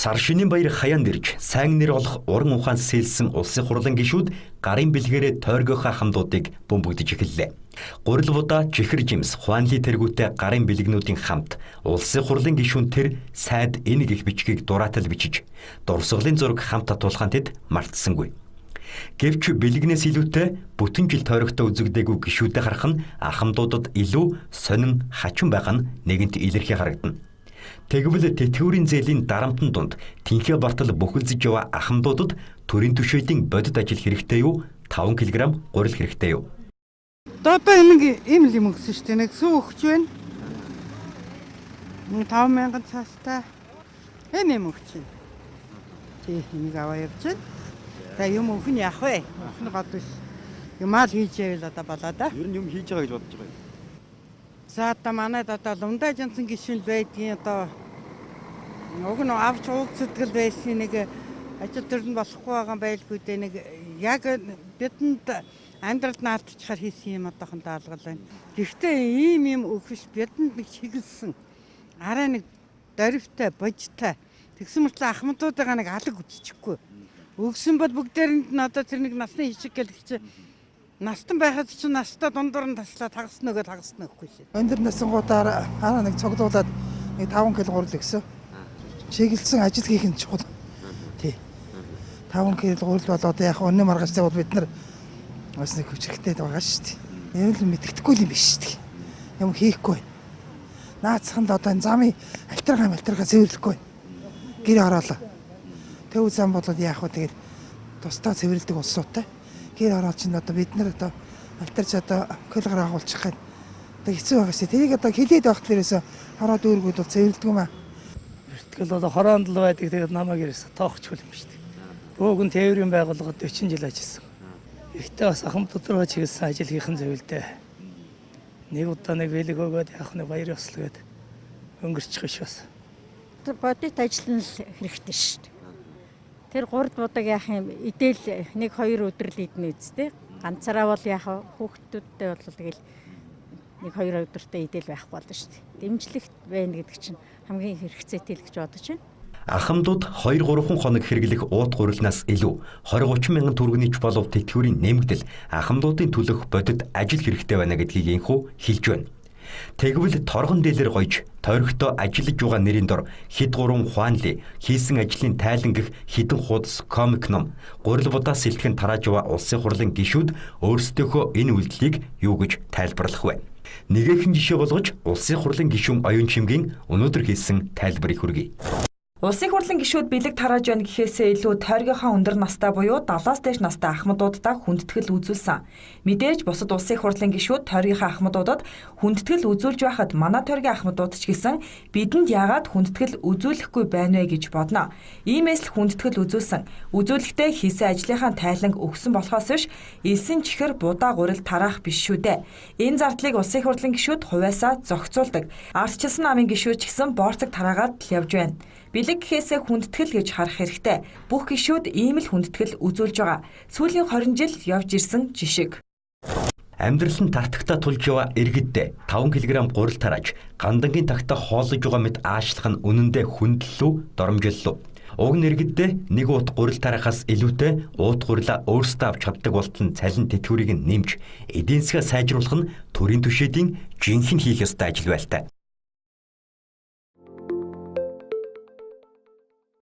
Сар шинийн баяр хаяанд ирж сайн нэр олох уран ухаан сэлсэн улсын хурлын гишүүд гарын бэлгээрээ тойргийнхаа хамтуудыг бөмбөгдөж эхэллээ. Гурил будаа, чихэр жимс, хуанли тэргүүтэй гарын бэлгнүүдийн хамт улсын хурлын гишүүн тэр сайд энэ гих бичгийг дураатал бичиж дурсгалын зураг хамт татуулахын тэд мартсангүй. Гэвч бэлгнээс илүүтэй бүтэн жил тойрогтой үзэгдээгүй гишүүдэд харах нь ахмадуудад илүү сонин хачин байгаа нь нэгэнт илэрхий харагдана. Тэгвэл тэтгэврийн зээлийн дарамтын дунд тэнхээ бартал бүхэлзэж яваа ахмадуудад төрийн түшээлийн бодит ажил хэрэгтэй юу? 5 кг гурил хэрэгтэй юу? Одоо нэг ийм л юм өгсөн шүү дээ. Нэг сүү өгч байна. 5000 цаастай. Энэ юм өгч байна. Тий, энийг аваа явж байна. За юм өгөх нь яах вэ? Өгөх нь гол биш. Юмаа л хийж яавал одоо болоо да. Ер нь юм хийж байгаа гэж бодож байгаа юм. За одоо манайд одоо лумдаа жансан гишүүн байдгийн одоо уг нь авч ууг сэтгэл байсан нэг ажил төрн болохгүй байгаа байлгүй дээ нэг яг бидэнд амьдралд наалтчихаар хийсэн юм одоохон даалгал байна. Гэхдээ ийм юм өгөш бидэнд нэг чиглэсэн арай нэг доривтай божтой тэгсэн мөртлөө ахмадуудаа нэг алаг үтчихгүй. Өгсөн бол бүгдээрэнд нь одоо тэр нэг насны хишиг гэлч настан байхад чинь настаа дундуур нь таслаа тагсна гэхгүй шээ. Өндөр насангуудаар араа нэг цогцолуулаад нэг 5 кг гурил өгсөн. Чиглэлсэн ажил хийх нь чухал. Тий. 5 кг гурил бол одоо яг өнөө маргацтай бол бид нар бас нэг хүчтэй байгаа шүү дээ. Энэ л мэддэхгүй юм биш шүү дээ. Юм хийхгүй. Наацханд одоо энэ замын альтрага цэвэрлэхгүй. Гэр ороолаа. Төв зам болоод яах вэ тэгэл тусдаа цэвэрлдэг улсуутай. Гэр ороод чинь одоо бид нар одоо альтарч одоо килограмм агуулчих гээд одоо хэцүү байгаа шүү. Тэрийг одоо хилээд байх тэрээс хороод өөргүүд бол цэвэрлдэг юм аа. Тэгэл одоо хороонд л байдаг тэгээд намайг ирсэн тоохчгүй юм шүү дээ. Бөөгн тээврийн байгууллагад 40 жил ажилласан. Ихтэй бас ахмад руу чиглэсэн ажил хийхэн зөвлөдөө. Нэг удаа нэг бэлэг өгөөд яах нэг баяр ёслоо гээд өнгөрчих ш бас. Бодит ажил нь хэрэгтэй шүү дээ. Тэр 3 будаг яах юм идэл 1-2 өдөр л идэнэ үсттэй. Ганцаараа бол яах хүүхдүүдтэй бол тэгэл 1-2 өдөртөө идэл байхгүй болно шүү дээ. Дэмжлэгт байна гэдэг чинь хамгийн хэрэгцээтэй л гэж бодож байна. Ахмадууд 2-3 хоног хэрэглэх уут гурилнаас илүү 20-30 мянган төгрөгийн болов тэтгэврийн нэмэгдэл ахмадуудын төлөх бодит ажил хэрэгтэй байна гэдгийг энхүү хэлж байна. Тэгвэл торгон дээлэр гойж тойрогтой ажиллаж байгаа нэрийн дор хэд 3 хуанли хийсэн ажлын тайлан гих хідэн хуудас комик ном гурил будаа сэлтгэн тарааж яваа улсын хурлын гишүүд өөрсдийнхөө энэ үйлдэлийг юу гэж тайлбарлах вэ? Нэгэн жишээ болгож улсын хурлын гишүүн Оюун Чимгийн өнөөдөр хийсэн тайлбарыг хүргэе. Улсын хурлын гишүүд бэлэг тарааж байна гэхээсээ илүү тойргийнхаа өндөр настай буюу 70-аас дээш настай ахмадуудаа хүндэтгэл үзүүлсэн. Мэдээж бусад улсын хурлын гишүүд тойргийнхаа ахмадуудад хүндэтгэл үзүүлж байхад манай тойргийн ахмадууд ч гэсэн бидэнд яагаад хүндэтгэл үзүүлэхгүй байна вэ гэж бодно. Иймээс л хүндэтгэл үзүүлсэн. Үзүүлэхдээ хийсэн ажлынхаа тайланг өгсөн болохоос биш элсэн чихэр будаа гурил тараах биш шүү дээ. Энэ зардлыг улсын хурлын гишүүд хувьяасаа зохицуулдаг. Ардчилсан намын гишүүд ч гэсэн борцог тараагаад л явж байна. Бэлэг гэхээсээ хүндэтгэл гэж харах хэрэгтэй. Бүх гишүүд ийм л хүндэтгэл үзүүлж байгаа. Сүүлийн 20 жил явж ирсэн жишг. Амьдрал нь тартагтаа тулж яваа иргэддээ 5 кг гурил тарааж гандангийн тагтаа хооллож байгаа мэт аашлах нь үнэндээ хүндлэлүү доромжллоо. Уг нэргэддээ нэг уут гурил тарахаас илүүтэй уут гурилаа өөрсдөө авч чаддаг болтол нь цалин тэтгэврийг нэмж эдийн засгаа сайжруулах нь төрийн түшээдийн жинхэнэ хийх ёстой ажил байлтай.